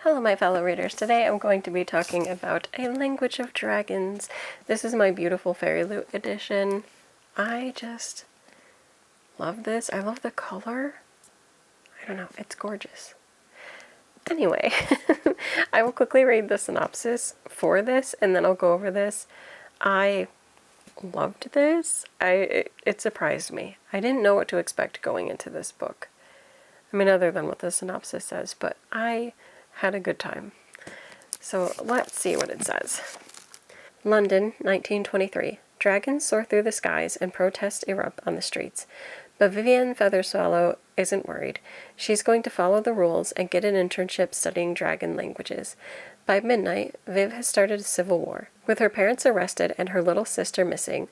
Hello my fellow readers, today I'm going to be talking about A Language of Dragons. This is my beautiful Fairy Loot edition. I just love this. I love the color. I don't know, it's gorgeous. Anyway, I will quickly read the synopsis for this and then I'll go over this. I loved this. It surprised me. I didn't know what to expect going into this book. I mean, other than what the synopsis says, but I had a good time. So let's see what it says. London, 1923. Dragons soar through the skies and protests erupt on the streets. But Vivienne Featherswallow isn't worried. She's going to follow the rules and get an internship studying dragon languages. By midnight, Viv has started a civil war. With her parents arrested and her little sister missing,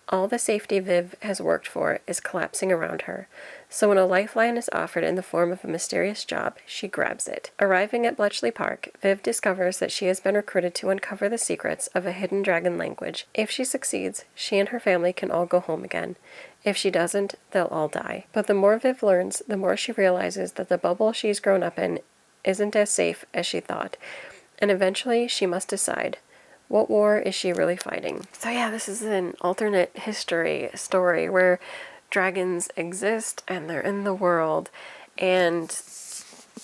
all the safety Viv has worked for is collapsing around her. So when a lifeline is offered in the form of a mysterious job, she grabs it. Arriving at Bletchley Park, Viv discovers that she has been recruited to uncover the secrets of a hidden dragon language. If she succeeds, she and her family can all go home again. If she doesn't, they'll all die. But the more Viv learns, the more she realizes that the bubble she's grown up in isn't as safe as she thought. And eventually, she must decide, what war is she really fighting? So yeah, this is an alternate history story where dragons exist and they're in the world. And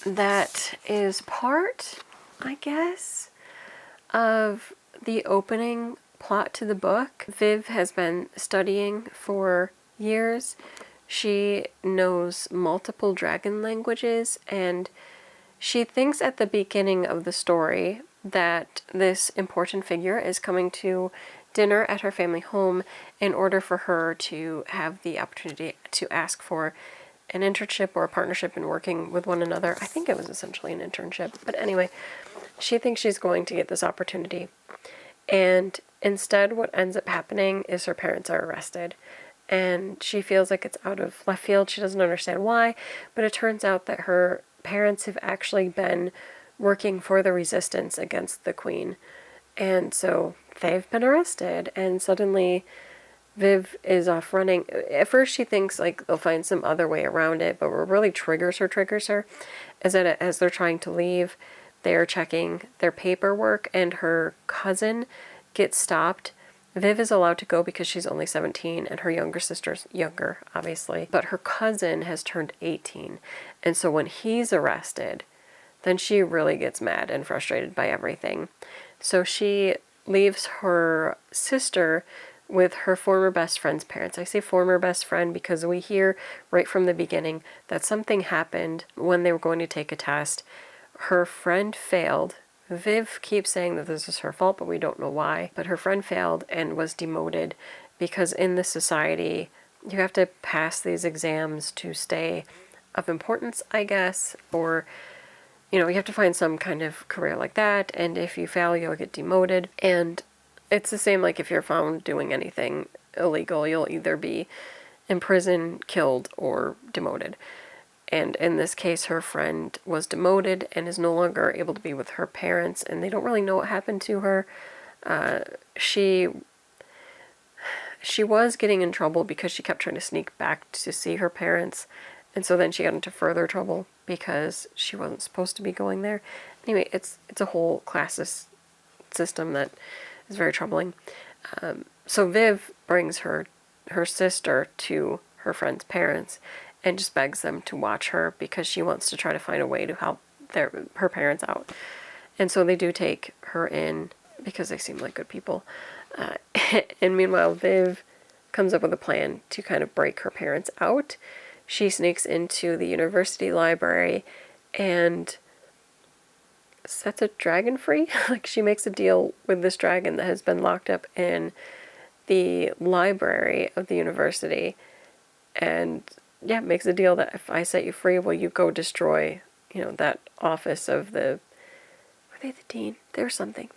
that is part, I guess, of the opening plot to the book. Viv has been studying for years. She knows multiple dragon languages, and she thinks at the beginning of the story that this important figure is coming to dinner at her family home in order for her to have the opportunity to ask for an internship or a partnership in working with one another. I think it was essentially an internship. But anyway, she thinks she's going to get this opportunity. And instead, what ends up happening is her parents are arrested. And she feels like it's out of left field. She doesn't understand why. But it turns out that her parents have actually been working for the resistance against the queen. And so they've been arrested, and suddenly Viv is off running. At first she thinks like they'll find some other way around it, but what really triggers her is that as they're trying to leave, they're checking their paperwork and her cousin gets stopped. Viv is allowed to go because she's only 17 and her younger sister's younger, obviously, but her cousin has turned 18. And so when he's arrested, then she really gets mad and frustrated by everything. So she leaves her sister with her former best friend's parents. I say former best friend because we hear right from the beginning that something happened when they were going to take a test. Her friend failed. Viv keeps saying that this is her fault, but we don't know why. But her friend failed and was demoted because in this society, you have to pass these exams to stay of importance, I guess, or you know, you have to find some kind of career like that, and if you fail, you'll get demoted. And it's the same like if you're found doing anything illegal, you'll either be imprisoned, killed, or demoted. And in this case, her friend was demoted and is no longer able to be with her parents, and they don't really know what happened to her. She was getting in trouble because she kept trying to sneak back to see her parents, and so then she got into further trouble because she wasn't supposed to be going there. Anyway, it's a whole classist system that is very troubling. So Viv brings her sister to her friend's parents and just begs them to watch her because she wants to try to find a way to help her parents out. And so they do take her in because they seem like good people. And meanwhile, Viv comes up with a plan to kind of break her parents out. She sneaks into the university library and sets a dragon free. Like, she makes a deal with this dragon that has been locked up in the library of the university. And yeah, makes a deal that if I set you free, will you go destroy, that office of the... Were they the dean? They were something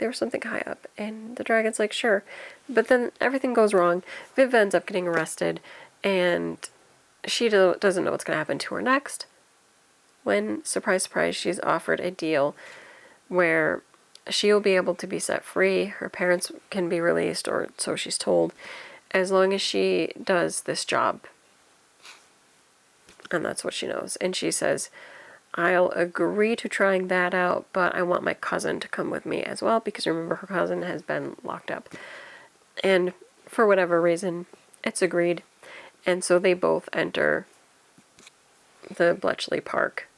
high up. And the dragon's like, sure. But then everything goes wrong. Viv ends up getting arrested, and she doesn't know what's going to happen to her next when, surprise, surprise, she's offered a deal where she will be able to be set free. Her parents can be released, or so she's told, as long as she does this job. And that's what she knows. And she says, I'll agree to trying that out, but I want my cousin to come with me as well, because remember, her cousin has been locked up. And for whatever reason, it's agreed. And so they both enter the Bletchley Park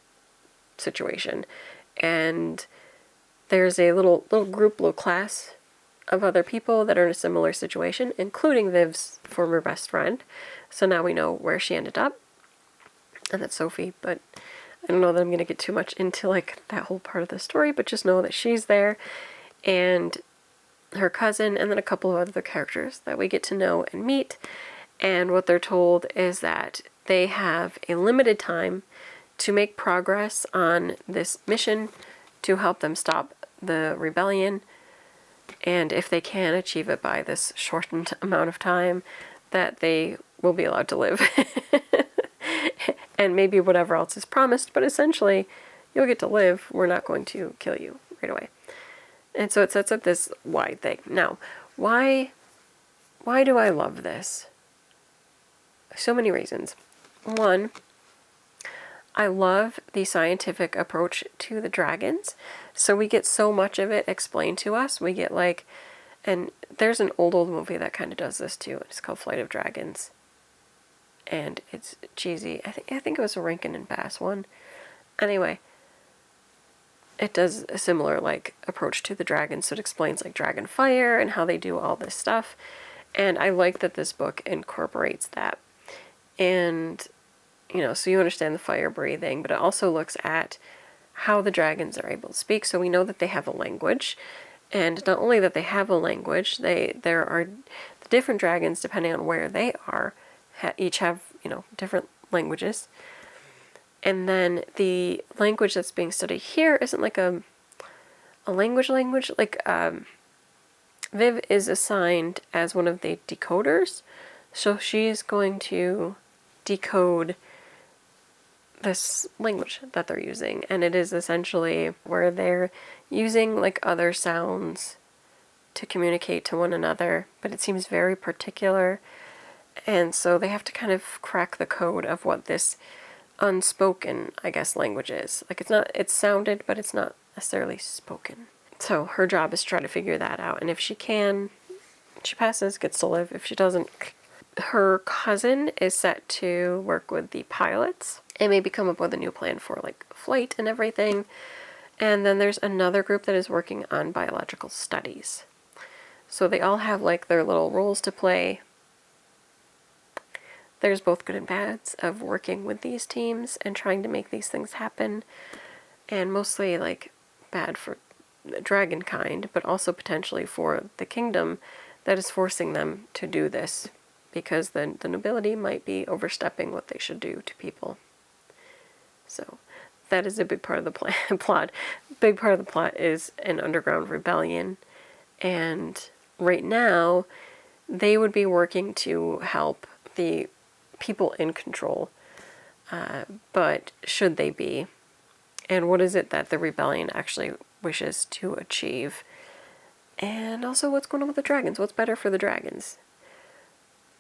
situation. And there's a little group, little class of other people that are in a similar situation, including Viv's former best friend. So now we know where she ended up. And that's Sophie, but I don't know that I'm going to get too much into like that whole part of the story, but just know that she's there, and her cousin, and then a couple of other characters that we get to know and meet. And what they're told is that they have a limited time to make progress on this mission to help them stop the rebellion. And if they can achieve it by this shortened amount of time, that they will be allowed to live. And maybe whatever else is promised, but essentially, you'll get to live. We're not going to kill you right away. And so it sets up this wide thing. Now, why do I love this? So many reasons. One, I love the scientific approach to the dragons. So we get so much of it explained to us. We get like, and there's an old movie that kind of does this too. It's called Flight of Dragons. And it's cheesy. I think it was a Rankin and Bass one. Anyway, it does a similar like approach to the dragons. So it explains like dragon fire and how they do all this stuff. And I like that this book incorporates that. And, you know, so you understand the fire breathing, but it also looks at how the dragons are able to speak. So we know that they have a language. And not only that they have a language, there are the different dragons, depending on where they are, each have, you know, different languages. And then the language that's being studied here isn't like a language. Like, Viv is assigned as one of the decoders. So she's going to decode this language that they're using. And it is essentially where they're using like other sounds to communicate to one another. But it seems very particular. And so they have to kind of crack the code of what this unspoken, I guess, language is. Like it's sounded, but it's not necessarily spoken. So her job is to try to figure that out. And if she can, she passes, gets to live. If she doesn't, her cousin is set to work with the pilots and maybe come up with a new plan for like flight and everything. And then there's another group that is working on biological studies. So they all have like their little roles to play. There's both good and bads of working with these teams and trying to make these things happen. And mostly like bad for the dragon kind, but also potentially for the kingdom that is forcing them to do this, because the nobility might be overstepping what they should do to people. So that is a big part of the plot. Big part of the plot is an underground rebellion. And right now, they would be working to help the people in control. But should they be? And what is it that the rebellion actually wishes to achieve? And also what's going on with the dragons? What's better for the dragons?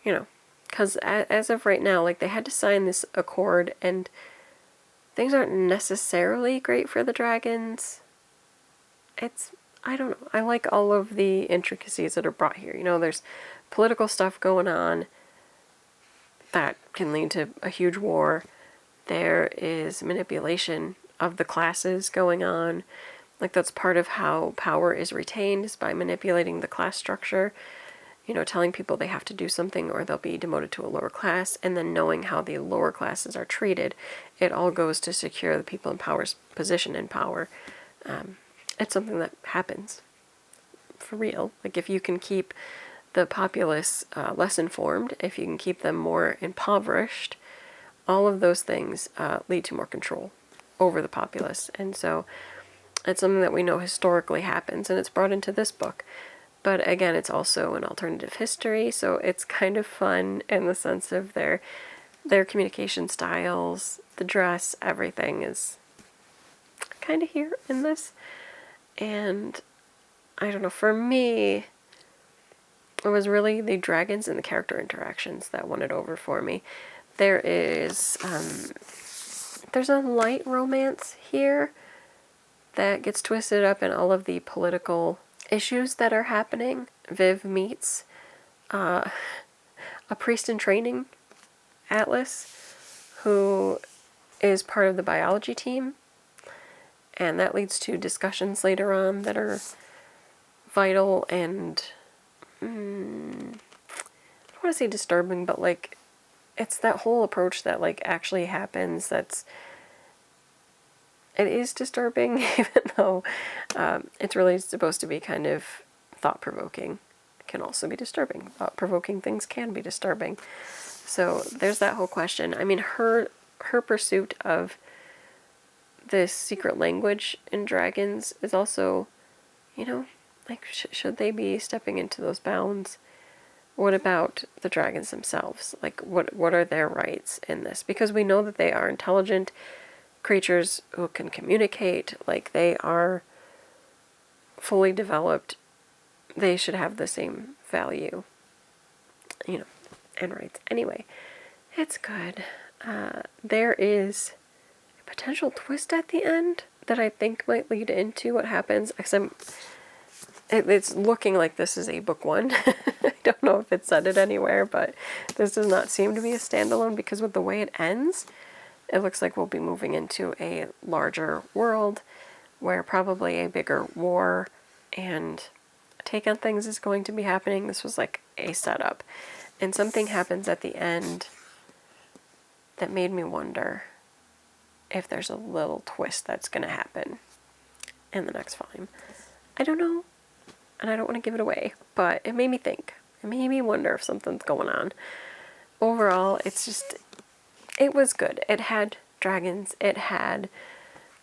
You know, because as of right now, like they had to sign this accord and things aren't necessarily great for the dragons. I don't know. I like all of the intricacies that are brought here. You know, there's political stuff going on that can lead to a huge war. There is manipulation of the classes going on. Like that's part of how power is retained, is by manipulating the class structure. You know, telling people they have to do something or they'll be demoted to a lower class, and then knowing how the lower classes are treated. It all goes to secure the people in power's position in power. It's something that happens for real. Like if you can keep the populace less informed, if you can keep them more impoverished, all of those things lead to more control over the populace. And so it's something that we know historically happens, and it's brought into this book. But again, it's also an alternative history, so it's kind of fun in the sense of their communication styles, the dress, everything is kind of here in this. And I don't know, for me, it was really the dragons and the character interactions that won it over for me. There is there's a light romance here that gets twisted up in all of the political issues that are happening. Viv meets a priest in training, Atlas, who is part of the biology team, and that leads to discussions later on that are vital and I don't want to say disturbing, but like it's that whole approach that like actually happens it is disturbing, even though it's really supposed to be kind of thought-provoking. It can also be disturbing. Thought-provoking things can be disturbing. So there's that whole question. I mean, her pursuit of this secret language in dragons is also, you know, like, should they be stepping into those bounds? What about the dragons themselves? Like, what are their rights in this? Because we know that they are intelligent creatures who can communicate, like they are fully developed. They should have the same value, you know, and rights. Anyway, it's good. There is a potential twist at the end that I think might lead into what happens. It's looking like this is a book one. I don't know if it said it anywhere, but this does not seem to be a standalone, because with the way it ends, it looks like we'll be moving into a larger world where probably a bigger war and take on things is going to be happening. This was like a setup. And something happens at the end that made me wonder if there's a little twist that's going to happen in the next volume. I don't know, and I don't want to give it away, but it made me think. It made me wonder if something's going on. Overall, it was good. It had dragons. It had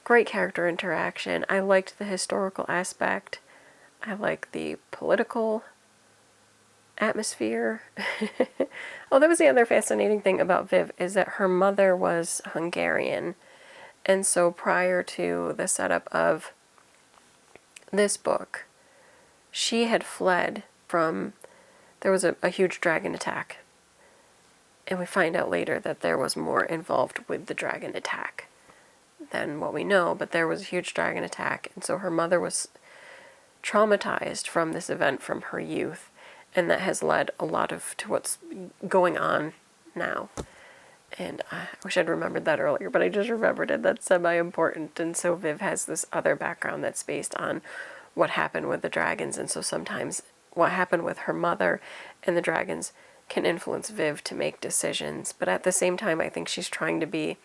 great character interaction. I liked the historical aspect. I liked the political atmosphere. Oh, that was the other fascinating thing about Viv, is that her mother was Hungarian. And so prior to the setup of this book, she had fled from, there was a huge dragon attack. And we find out later that there was more involved with the dragon attack than what we know, but there was a huge dragon attack, and so her mother was traumatized from this event from her youth, and that has led a lot to what's going on now. And I wish I'd remembered that earlier, but I just remembered it. That's semi-important. And so Viv has this other background that's based on what happened with the dragons, and so sometimes what happened with her mother and the dragons can influence Viv to make decisions. But at the same time, I think she's trying to be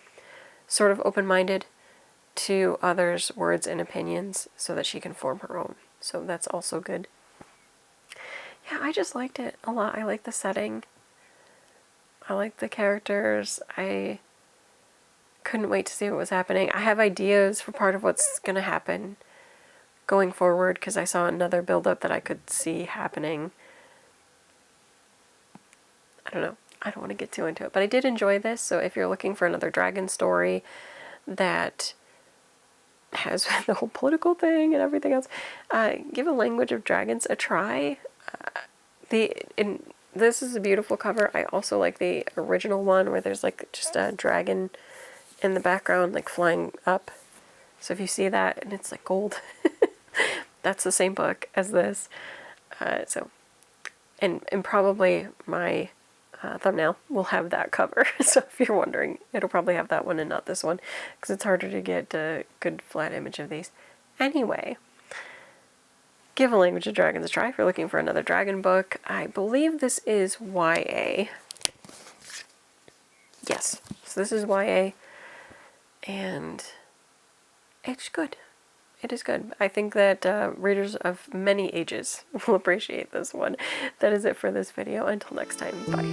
sort of open-minded to others' words and opinions so that she can form her own. So that's also good. Yeah, I just liked it a lot. I like the setting. I like the characters. I couldn't wait to see what was happening. I have ideas for part of what's going to happen going forward, because I saw another build-up that I could see happening. I don't know. I don't want to get too into it, but I did enjoy this. So if you're looking for another dragon story that has the whole political thing and everything else, give A Language of Dragons a try. This is a beautiful cover. I also like the original one where there's like just a dragon in the background, like flying up. So if you see that and it's like gold, that's the same book as this. And probably my thumbnail will have that cover. So if you're wondering, it'll probably have that one and not this one, because it's harder to get a good flat image of these. Anyway, give A Language of Dragons a try if you're looking for another dragon book. I believe this is YA. Yes, so this is YA, and it's good. It is good. I think that readers of many ages will appreciate this one. That is it for this video. Until next time, bye.